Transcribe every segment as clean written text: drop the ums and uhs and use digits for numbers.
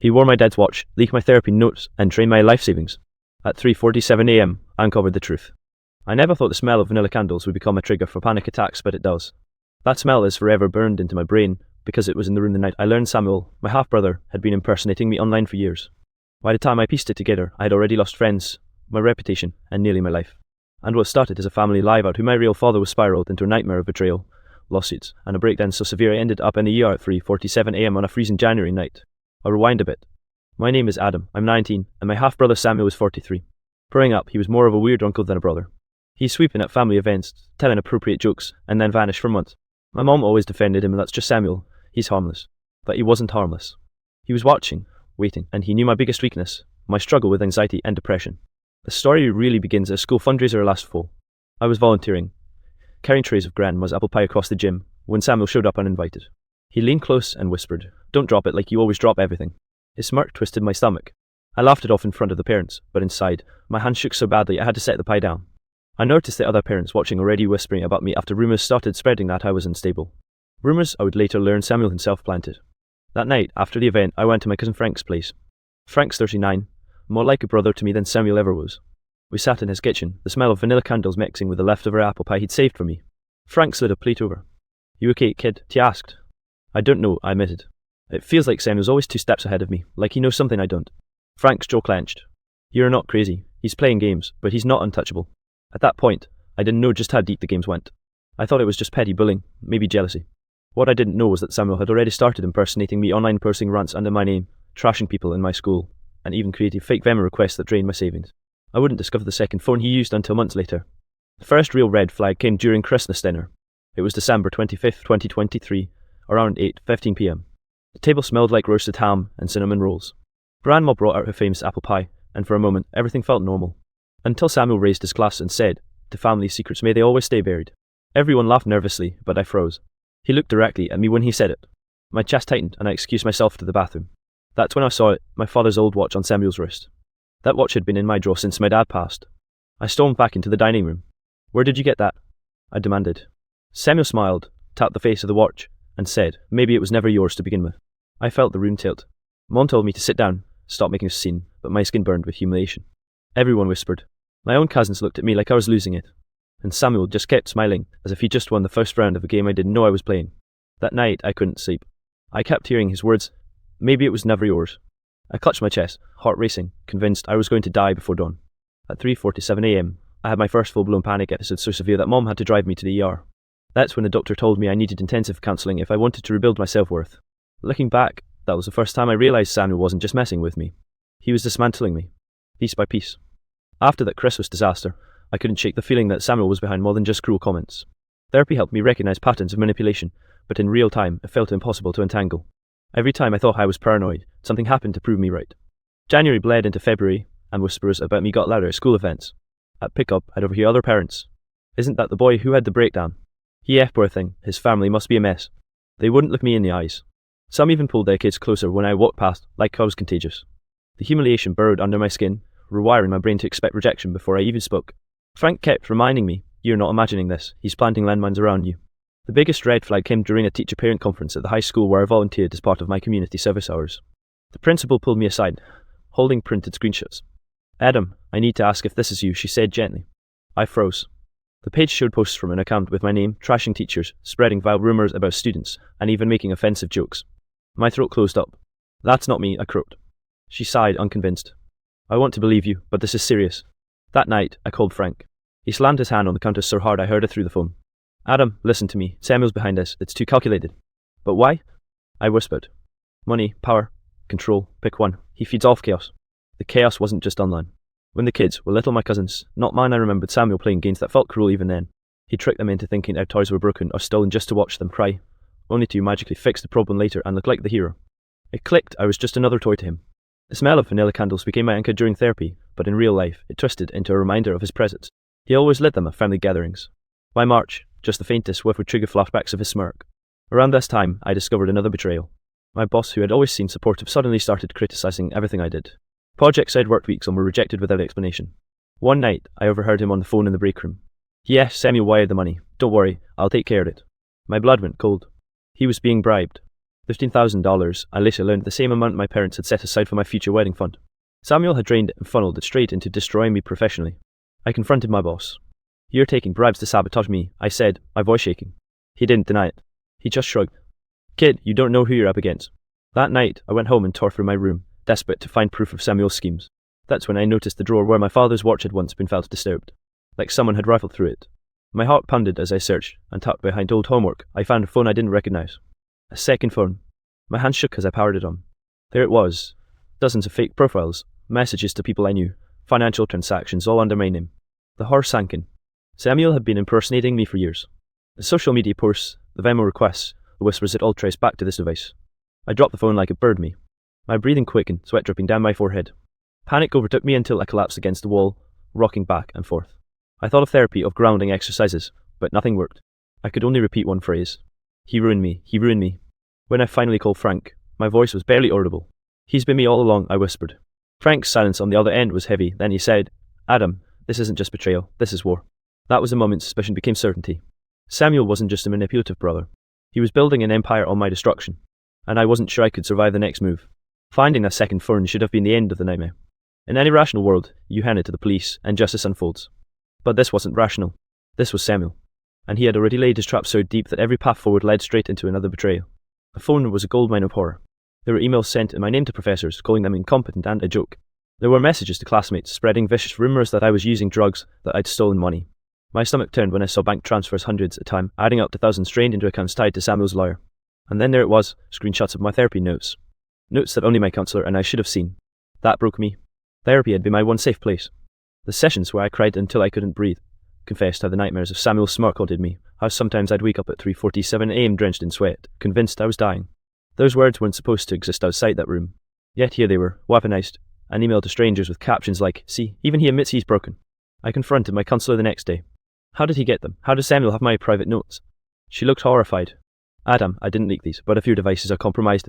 He wore my dad's watch, leaked my therapy notes, and drained my life savings. At 3:47 a.m, I uncovered the truth. I never thought the smell of vanilla candles would become a trigger for panic attacks, but it does. That smell is forever burned into my brain because it was in the room the night I learned Samuel, my half-brother, had been impersonating me online for years. By the time I pieced it together, I had already lost friends, my reputation, and nearly my life. And what started as a family lie-out who my real father was spiraled into a nightmare of betrayal, lawsuits, and a breakdown so severe I ended up in the ER at 3:47 a.m. on a freezing January night. I'll rewind a bit. My name is Adam, I'm 19, and my half-brother Samuel was 43. Growing up, he was more of a weird uncle than a brother. He'd sweep in at family events, tell inappropriate jokes, and then vanish for months. My mom always defended him, and that's just Samuel. He's harmless. But he wasn't harmless. He was watching, waiting, and he knew my biggest weakness, my struggle with anxiety and depression. The story really begins at a school fundraiser last fall. I was volunteering, carrying trays of grandma's apple pie across the gym, when Samuel showed up uninvited. He leaned close and whispered, "Don't drop it like you always drop everything." His smirk twisted my stomach. I laughed it off in front of the parents, but inside, my hand shook so badly I had to set the pie down. I noticed the other parents watching already whispering about me after rumours started spreading that I was unstable. Rumours I would later learn Samuel himself planted. That night, after the event, I went to my cousin Frank's place. Frank's 39, more like a brother to me than Samuel ever was. We sat in his kitchen, the smell of vanilla candles mixing with the leftover apple pie he'd saved for me. Frank slid a plate over. "You okay, kid?" he asked. "I don't know," I admitted. It feels like Samuel's always 2 steps ahead of me, like he knows something I don't. Frank's jaw clenched. "You're not crazy. He's playing games, but he's not untouchable." At that point, I didn't know just how deep the games went. I thought it was just petty bullying, maybe jealousy. What I didn't know was that Samuel had already started impersonating me online, posting rants under my name, trashing people in my school, and even creating fake Venmo requests that drained my savings. I wouldn't discover the second phone he used until months later. The first real red flag came during Christmas dinner. It was December 25th, 2023, around 8:15 p.m. The table smelled like roasted ham and cinnamon rolls. Grandma brought out her famous apple pie, and for a moment, everything felt normal. Until Samuel raised his glass and said, "To family secrets may they always stay buried." Everyone laughed nervously, but I froze. He looked directly at me when he said it. My chest tightened and I excused myself to the bathroom. That's when I saw it, my father's old watch on Samuel's wrist. That watch had been in my drawer since my dad passed. I stormed back into the dining room. "Where did you get that?" I demanded. Samuel smiled, tapped the face of the watch, and said, "Maybe it was never yours to begin with." I felt the room tilt. Mom told me to sit down, stop making a scene, but my skin burned with humiliation. Everyone whispered. My own cousins looked at me like I was losing it. And Samuel just kept smiling, as if he just won the first round of a game I didn't know I was playing. That night, I couldn't sleep. I kept hearing his words, "Maybe it was never yours." I clutched my chest, heart racing, convinced I was going to die before dawn. At 3:47 a.m, I had my first full-blown panic episode so severe that Mom had to drive me to the ER. That's when the doctor told me I needed intensive counselling if I wanted to rebuild my self-worth. Looking back, that was the first time I realised Samuel wasn't just messing with me. He was dismantling me, piece by piece. After that Christmas disaster, I couldn't shake the feeling that Samuel was behind more than just cruel comments. Therapy helped me recognise patterns of manipulation, but in real time, it felt impossible to untangle. Every time I thought I was paranoid, something happened to prove me right. January bled into February, and whispers about me got louder at school events. At pickup, I'd overhear other parents. "Isn't that the boy who had the breakdown? Poor thing, his family must be a mess." They wouldn't look me in the eyes. Some even pulled their kids closer when I walked past, like I was contagious. The humiliation burrowed under my skin, rewiring my brain to expect rejection before I even spoke. Frank kept reminding me, "You're not imagining this, he's planting landmines around you." The biggest red flag came during a teacher-parent conference at the high school where I volunteered as part of my community service hours. The principal pulled me aside, holding printed screenshots. "Adam, I need to ask if this is you," she said gently. I froze. The page showed posts from an account with my name, trashing teachers, spreading vile rumours about students, and even making offensive jokes. My throat closed up. "That's not me," I croaked. She sighed, unconvinced. "I want to believe you, but this is serious." That night, I called Frank. He slammed his hand on the counter so hard I heard it through the phone. "Adam, listen to me. Samuel's behind this. It's too calculated." "But why?" I whispered. "Money, power, control, pick one. He feeds off chaos." The chaos wasn't just online. When the kids were little, my cousins, not mine, I remembered Samuel playing games that felt cruel even then. He tricked them into thinking their toys were broken or stolen just to watch them cry, only to magically fix the problem later and look like the hero. It clicked, I was just another toy to him. The smell of vanilla candles became my anchor during therapy, but in real life, it twisted into a reminder of his presence. He always lit them at family gatherings. By March, just the faintest whiff would trigger flashbacks of his smirk. Around this time, I discovered another betrayal. My boss, who had always seemed supportive, suddenly started criticising everything I did. Projects I'd worked weeks on were rejected without explanation. One night, I overheard him on the phone in the break room. "Yes, Samuel wired the money. Don't worry, I'll take care of it." My blood went cold. He was being bribed. $15,000. I later learned the same amount my parents had set aside for my future wedding fund. Samuel had drained it and funneled it straight into destroying me professionally. I confronted my boss. "You're taking bribes to sabotage me," I said, my voice shaking. He didn't deny it. He just shrugged. "Kid, you don't know who you're up against." That night, I went home and tore through my room, desperate to find proof of Samuel's schemes. That's when I noticed the drawer where my father's watch had once been felt disturbed, like someone had rifled through it. My heart pounded as I searched, and tucked behind old homework, I found a phone I didn't recognize. A second phone. My hand shook as I powered it on. There it was. Dozens of fake profiles, messages to people I knew, financial transactions all under my name. The horror sank in. Samuel had been impersonating me for years. The social media posts, the Venmo requests, the whispers, it all traced back to this device. I dropped the phone like it burned me. My breathing quickened, sweat dripping down my forehead. Panic overtook me until I collapsed against the wall, rocking back and forth. I thought of therapy, of grounding exercises, but nothing worked. I could only repeat one phrase. He ruined me, he ruined me. When I finally called Frank, my voice was barely audible. "He's been me all along," I whispered. Frank's silence on the other end was heavy. Then he said, "Adam, this isn't just betrayal, this is war." That was the moment suspicion became certainty. Samuel wasn't just a manipulative brother. He was building an empire on my destruction, and I wasn't sure I could survive the next move. Finding that second phone should have been the end of the nightmare. In any rational world, you hand it to the police and justice unfolds. But this wasn't rational. This was Samuel. And he had already laid his trap so deep that every path forward led straight into another betrayal. The phone was a goldmine of horror. There were emails sent in my name to professors, calling them incompetent and a joke. There were messages to classmates, spreading vicious rumours that I was using drugs, that I'd stolen money. My stomach turned when I saw bank transfers hundreds at a time, adding up to thousands strained into accounts tied to Samuel's lawyer. And then there it was, screenshots of my therapy notes. Notes that only my counsellor and I should have seen. That broke me. Therapy had been my one safe place. The sessions where I cried until I couldn't breathe, confessed how the nightmares of Samuel's smirk haunted me, how sometimes I'd wake up at 3:47 a.m. drenched in sweat, convinced I was dying. Those words weren't supposed to exist outside that room. Yet here they were, weaponized, and emailed to strangers with captions like, "See, even he admits he's broken." I confronted my counsellor the next day. "How did he get them? How does Samuel have my private notes?" She looked horrified. "Adam, I didn't leak these, but a few devices are compromised."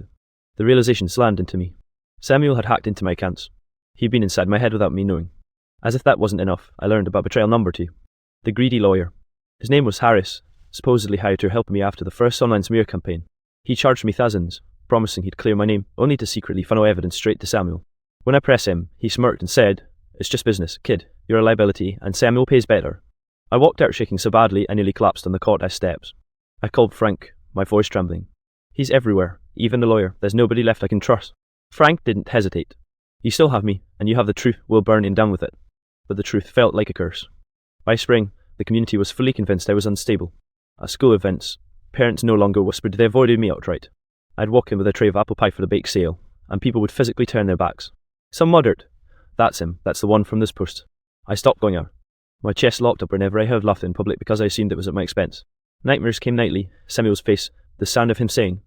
The realization slammed into me. Samuel had hacked into my accounts. He'd been inside my head without me knowing. As if that wasn't enough, I learned about betrayal number 2. The greedy lawyer. His name was Harris, supposedly hired to help me after the first online smear campaign. He charged me thousands, promising he'd clear my name, only to secretly funnel evidence straight to Samuel. When I pressed him, he smirked and said, "It's just business, kid. You're a liability, and Samuel pays better." I walked out shaking so badly I nearly collapsed on the courthouse steps. I called Frank, my voice trembling. "He's everywhere, even the lawyer. There's nobody left I can trust." Frank didn't hesitate. "You still have me, and you have the truth. We'll burn him down with it." But the truth felt like a curse. By spring, the community was fully convinced I was unstable. At school events, parents no longer whispered, they avoided me outright. I'd walk in with a tray of apple pie for the bake sale, and people would physically turn their backs. Some muttered, "That's him, that's the one from this post." I stopped going out. My chest locked up whenever I heard laughter in public because I assumed it was at my expense. Nightmares came nightly, Samuel's face, the sound of him saying,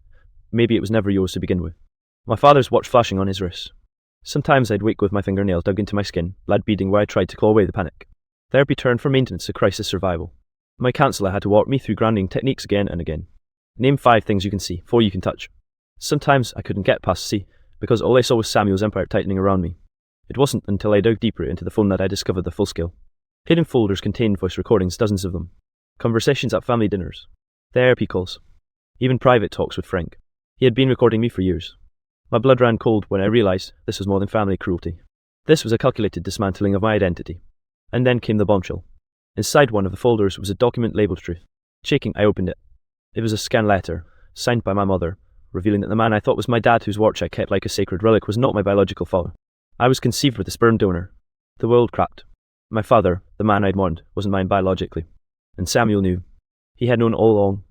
"Maybe it was never yours to begin with." My father's watch flashing on his wrist. Sometimes I'd wake with my fingernails dug into my skin, blood beading where I tried to claw away the panic. Therapy turned from maintenance to crisis survival. My counsellor had to walk me through grounding techniques again and again. Name 5 things you can see, 4 you can touch. Sometimes I couldn't get past C, because all I saw was Samuel's empire tightening around me. It wasn't until I dug deeper into the phone that I discovered the full scale. Hidden folders contained voice recordings, dozens of them. Conversations at family dinners. Therapy calls. Even private talks with Frank. He had been recording me for years. My blood ran cold when I realised this was more than family cruelty. This was a calculated dismantling of my identity. And then came the bombshell. Inside one of the folders was a document labelled truth. Shaking, I opened it. It was a scanned letter, signed by my mother, revealing that the man I thought was my dad, whose watch I kept like a sacred relic, was not my biological father. I was conceived with a sperm donor. The world cracked. My father, the man I'd mourned, wasn't mine biologically. And Samuel knew. He had known all along.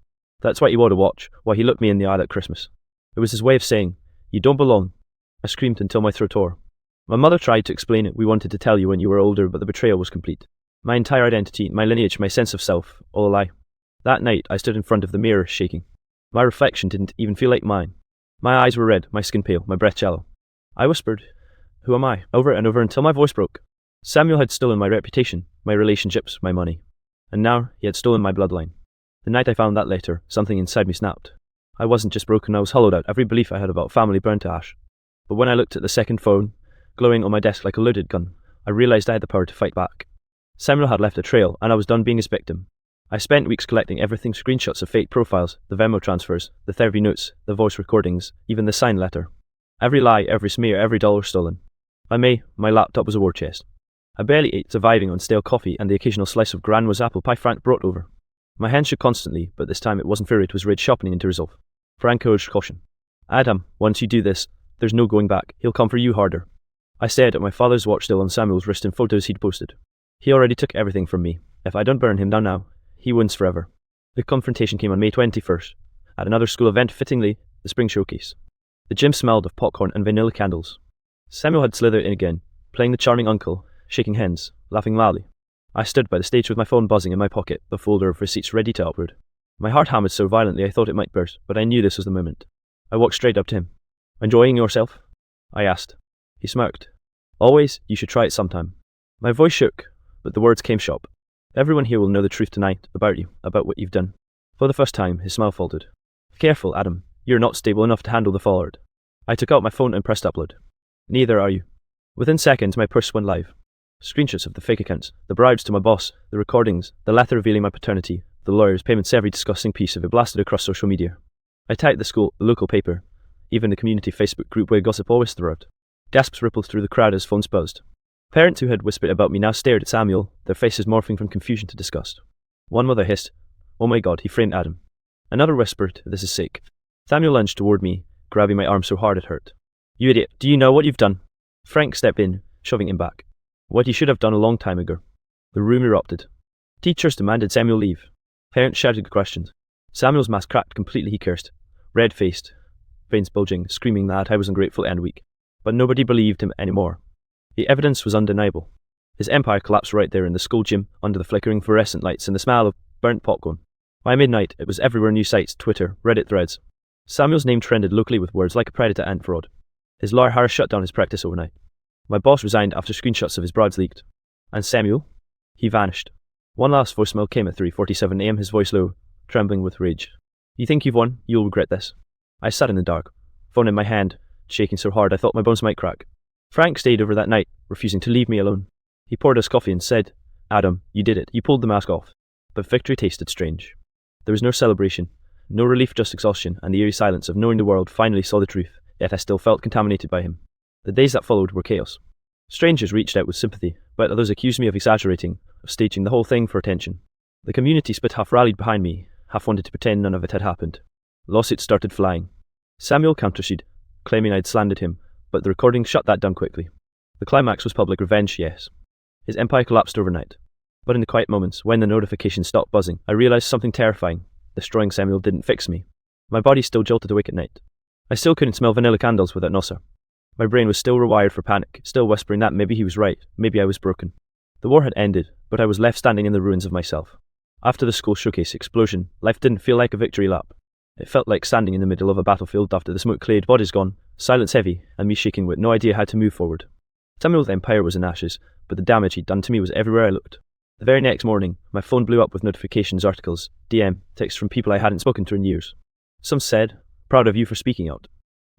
That's why he wore the watch, why he looked me in the eye that Christmas. It was his way of saying, "You don't belong." I screamed until my throat tore. My mother tried to explain it. "We wanted to tell you when you were older, but the betrayal was complete. My entire identity, my lineage, my sense of self, all a lie." That night, I stood in front of the mirror, shaking. My reflection didn't even feel like mine. My eyes were red, my skin pale, my breath shallow. I whispered, "Who am I?" over and over until my voice broke. Samuel had stolen my reputation, my relationships, my money. And now he had stolen my bloodline. The night I found that letter, something inside me snapped. I wasn't just broken, I was hollowed out. Every belief I had about family burned to ash. But when I looked at the second phone, glowing on my desk like a loaded gun, I realised I had the power to fight back. Samuel had left a trail, and I was done being his victim. I spent weeks collecting everything: screenshots of fake profiles, the Venmo transfers, the therapy notes, the voice recordings, even the signed letter. Every lie, every smear, every dollar stolen. By May, my laptop was a war chest. I barely ate, surviving on stale coffee and the occasional slice of grandma's apple pie Frank brought over. My hands shook constantly, but this time it wasn't fear, it was rage sharpening into resolve. Frank urged caution. Adam, once you do this, there's no going back. He'll come for you harder. I stared at my father's watch still on Samuel's wrist and photos he'd posted. He already took everything from me. If I don't burn him down now, he wins forever. The confrontation came on May 21st, at another school event, fittingly, the spring showcase. The gym smelled of popcorn and vanilla candles. Samuel had slithered in again, playing the charming uncle, shaking hands, laughing loudly. I stood by the stage with my phone buzzing in my pocket, the folder of receipts ready to upload. My heart hammered so violently I thought it might burst, but I knew this was the moment. I walked straight up to him. Enjoying yourself? I asked. He smirked. Always, you should try it sometime. My voice shook, but the words came sharp. Everyone here will know the truth tonight, about you, about what you've done. For the first time, his smile faltered. Careful, Adam. You're not stable enough to handle the fallout. I took out my phone and pressed upload. Neither are you. Within seconds, my push went live. Screenshots of the fake accounts, the bribes to my boss, the recordings, the letter revealing my paternity, the lawyer's payments, every disgusting piece of it blasted across social media. I tagged the school, the local paper, even the community Facebook group where gossip always thrived. Gasps rippled through the crowd as phones buzzed. Parents who had whispered about me now stared at Samuel, their faces morphing from confusion to disgust. One mother hissed, "Oh my God, he framed Adam." Another whispered, "This is sick." Samuel lunged toward me, grabbing my arm so hard it hurt. "You idiot, do you know what you've done?" Frank stepped in, shoving him back. "What he should have done a long time ago." The room erupted. Teachers demanded Samuel leave. Parents shouted questions. Samuel's mask cracked completely. He cursed, red-faced, veins bulging, screaming that I was ungrateful and weak. But nobody believed him anymore. The evidence was undeniable. His empire collapsed right there in the school gym, under the flickering fluorescent lights and the smell of burnt popcorn. By midnight, it was everywhere: news sites, Twitter, Reddit threads. Samuel's name trended locally with words like a predator and fraud. His lawyer Harris shut down his practice overnight. My boss resigned after screenshots of his bribes leaked. And Samuel? He vanished. One last voicemail came at 3:47 a.m., his voice low, trembling with rage. "You think you've won? You'll regret this." I sat in the dark, phone in my hand, shaking so hard I thought my bones might crack. Frank stayed over that night, refusing to leave me alone. He poured us coffee and said, "Adam, you did it. You pulled the mask off." But victory tasted strange. There was no celebration, no relief, just exhaustion and the eerie silence of knowing the world finally saw the truth, yet I still felt contaminated by him. The days that followed were chaos. Strangers reached out with sympathy, but others accused me of exaggerating, of staging the whole thing for attention. The community split, half rallied behind me, half wanted to pretend none of it had happened. Lawsuits started flying. Samuel countersued, claiming I'd slandered him, but the recording shut that down quickly. The climax was public revenge, yes. His empire collapsed overnight. But in the quiet moments, when the notifications stopped buzzing, I realized something terrifying. Destroying Samuel didn't fix me. My body still jolted awake at night. I still couldn't smell vanilla candles without nausea. My brain was still rewired for panic, still whispering that maybe he was right, maybe I was broken. The war had ended, but I was left standing in the ruins of myself. After the school showcase explosion, life didn't feel like a victory lap. It felt like standing in the middle of a battlefield after the smoke-cleared bodies gone, silence heavy, and me shaking with no idea how to move forward. Samuel's empire was in ashes, but the damage he'd done to me was everywhere I looked. The very next morning, my phone blew up with notifications, articles, DM, texts from people I hadn't spoken to in years. Some said, "Proud of you for speaking out."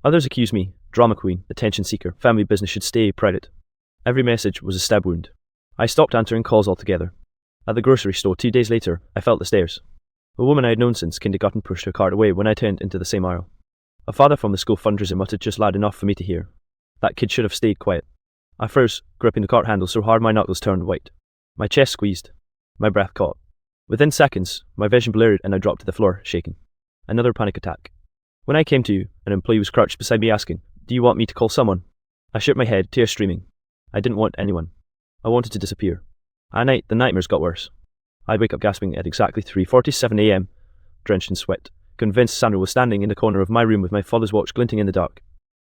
Others accused me, drama queen, attention seeker, family business should stay private. Every message was a stab wound. I stopped answering calls altogether. At the grocery store 2 days later, I felt the stares. A woman I had known since kindergarten pushed her cart away when I turned into the same aisle. A father from the school fundraiser muttered just loud enough for me to hear. That kid should have stayed quiet. I froze, gripping the cart handle so hard my knuckles turned white. My chest squeezed. My breath caught. Within seconds, my vision blurred and I dropped to the floor, shaking. Another panic attack. When I came to, an employee was crouched beside me asking, "Do you want me to call someone?" I shook my head, tears streaming. I didn't want anyone. I wanted to disappear. At night, the nightmares got worse. I'd wake up gasping at exactly 3:47 a.m., drenched in sweat, convinced Sandra was standing in the corner of my room with my father's watch glinting in the dark.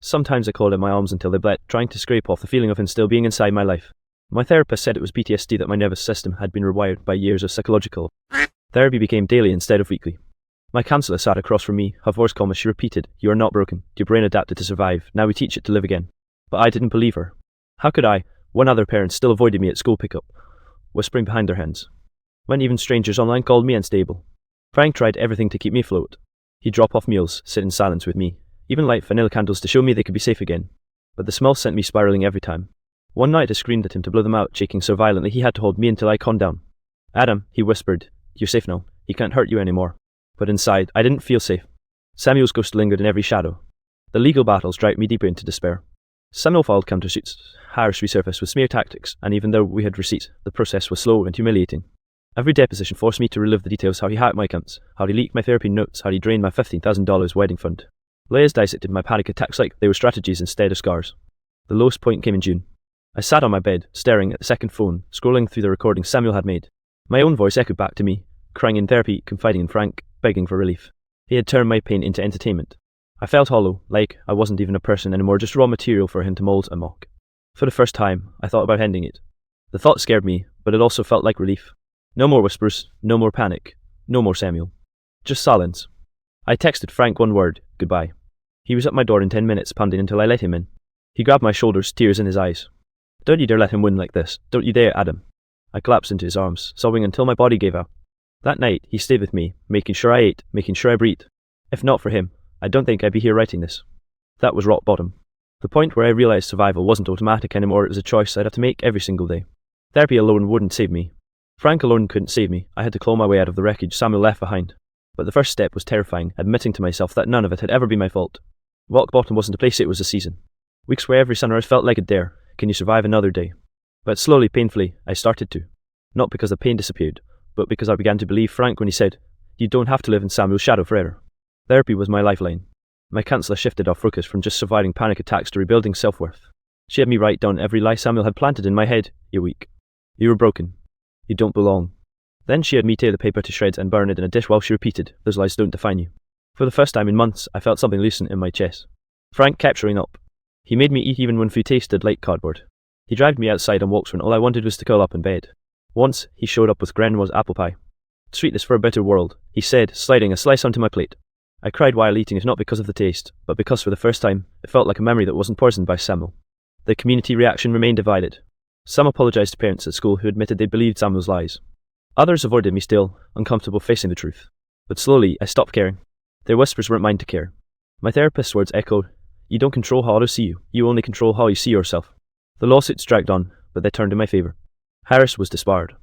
Sometimes I called in my arms until they bled, trying to scrape off the feeling of him still being inside my life. My therapist said it was PTSD, that my nervous system had been rewired by years of psychological therapy became daily instead of weekly. My counsellor sat across from me, her voice calm as she repeated, "You are not broken. Your brain adapted to survive. Now we teach it to live again." But I didn't believe her. How could I, when other parents still avoided me at school pickup, whispering behind their hands? When even strangers online called me unstable. Frank tried everything to keep me afloat. He'd drop off meals, sit in silence with me, even light vanilla candles to show me they could be safe again. But the smell sent me spiraling every time. One night I screamed at him to blow them out, shaking so violently he had to hold me until I calmed down. "Adam," he whispered, You're safe now. He can't hurt you anymore. But inside, I didn't feel safe. Samuel's ghost lingered in every shadow. The legal battles dragged me deeper into despair. Samuel filed countersuits. Harris resurfaced with smear tactics, and even though we had receipts, the process was slow and humiliating. Every deposition forced me to relive the details: how he hacked my accounts, how he leaked my therapy notes, how he drained my $15,000 wedding fund. Layers dissected my panic attacks like they were strategies instead of scars. The lowest point came in June. I sat on my bed, staring at the second phone, scrolling through the recordings Samuel had made. My own voice echoed back to me, crying in therapy, confiding in Frank, begging for relief. He had turned my pain into entertainment. I felt hollow, like I wasn't even a person anymore, just raw material for him to mold and mock. For the first time, I thought about ending it. The thought scared me, but it also felt like relief. No more whispers, no more panic, no more Samuel. Just silence. I texted Frank one word: goodbye. He was at my door in 10 minutes, pounding until I let him in. He grabbed my shoulders, tears in his eyes. Don't you dare let him win like this. Don't you dare, Adam. I collapsed into his arms, sobbing until my body gave out. That night, he stayed with me, making sure I ate, making sure I breathed. If not for him, I don't think I'd be here writing this. That was rock bottom. The point where I realized survival wasn't automatic anymore, it was a choice I'd have to make every single day. Therapy alone wouldn't save me. Frank alone couldn't save me. I had to claw my way out of the wreckage Samuel left behind. But the first step was terrifying, admitting to myself that none of it had ever been my fault. Rock bottom wasn't a place, it was a season. Weeks where every sunrise felt like a dare. Can you survive another day? But slowly, painfully, I started to. Not because the pain disappeared, but because I began to believe Frank when he said, "You don't have to live in Samuel's shadow forever." Therapy was my lifeline. My counsellor shifted our focus from just surviving panic attacks to rebuilding self-worth. She had me write down every lie Samuel had planted in my head. You're weak. You were broken. You don't belong. Then she had me tear the paper to shreds and burn it in a dish while she repeated, "Those lies don't define you." For the first time in months, I felt something loosen in my chest. Frank kept showing up. He made me eat even when food tasted like cardboard. He dragged me outside on walks when all I wanted was to curl up in bed. Once, he showed up with grandma's apple pie. "Sweetness for a better world," he said, sliding a slice onto my plate. I cried while eating it, not because of the taste, but because for the first time, it felt like a memory that wasn't poisoned by Samuel. The community reaction remained divided. Some apologized to parents at school who admitted they believed Samuel's lies. Others avoided me still, uncomfortable facing the truth. But slowly, I stopped caring. Their whispers weren't mine to care. My therapist's words echoed, "You don't control how others see you, you only control how you see yourself." The lawsuits dragged on, but they turned in my favor. Harris was disbarred.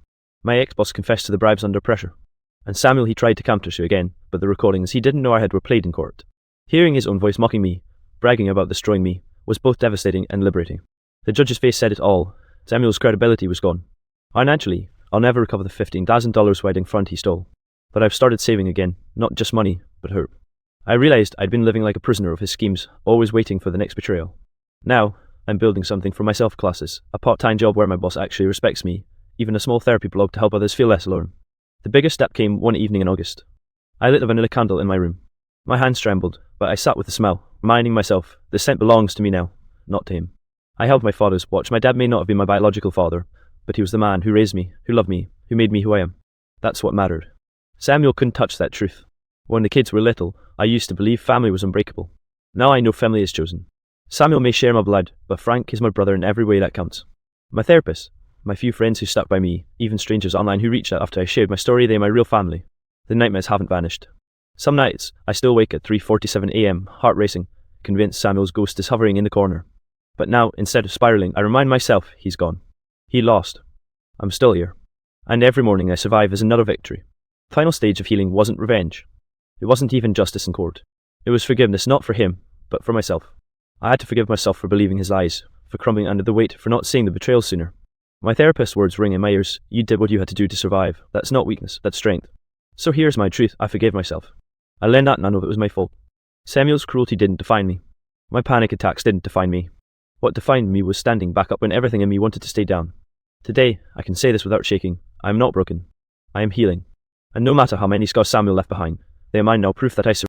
My ex-boss confessed to the bribes under pressure. And Samuel, he tried to countersue again, but the recordings he didn't know I had were played in court. Hearing his own voice mocking me, bragging about destroying me, was both devastating and liberating. The judge's face said it all. Samuel's credibility was gone. Financially, I'll never recover the $15,000 wedding fund he stole. But I've started saving again, not just money, but hope. I realized I'd been living like a prisoner of his schemes, always waiting for the next betrayal. Now, I'm building something for myself: classes, a part-time job where my boss actually respects me, even a small therapy blog to help others feel less alone. The biggest step came one evening in August. I lit a vanilla candle in my room. My hands trembled, but I sat with the smell, reminding myself, the scent belongs to me now, not to him. I held my father's watch. My dad may not have been my biological father, but he was the man who raised me, who loved me, who made me who I am. That's what mattered. Samuel couldn't touch that truth. When the kids were little, I used to believe family was unbreakable. Now I know family is chosen. Samuel may share my blood, but Frank is my brother in every way that counts. My therapist, my few friends who stuck by me, even strangers online who reached out after I shared my story, they're my real family. The nightmares haven't vanished. Some nights, I still wake at 3:47 a.m., heart racing, convinced Samuel's ghost is hovering in the corner. But now, instead of spiraling, I remind myself he's gone. He lost. I'm still here. And every morning I survive is another victory. The final stage of healing wasn't revenge. It wasn't even justice in court. It was forgiveness, not for him, but for myself. I had to forgive myself for believing his lies, for crumbling under the weight, for not seeing the betrayal sooner. My therapist's words ring in my ears. You did what you had to do to survive. That's not weakness, that's strength. So here's my truth. I forgive myself. I learned that none of it was my fault. Samuel's cruelty didn't define me. My panic attacks didn't define me. What defined me was standing back up when everything in me wanted to stay down. Today, I can say this without shaking. I am not broken. I am healing. And no matter how many scars Samuel left behind, they are mine now, proof that I survived.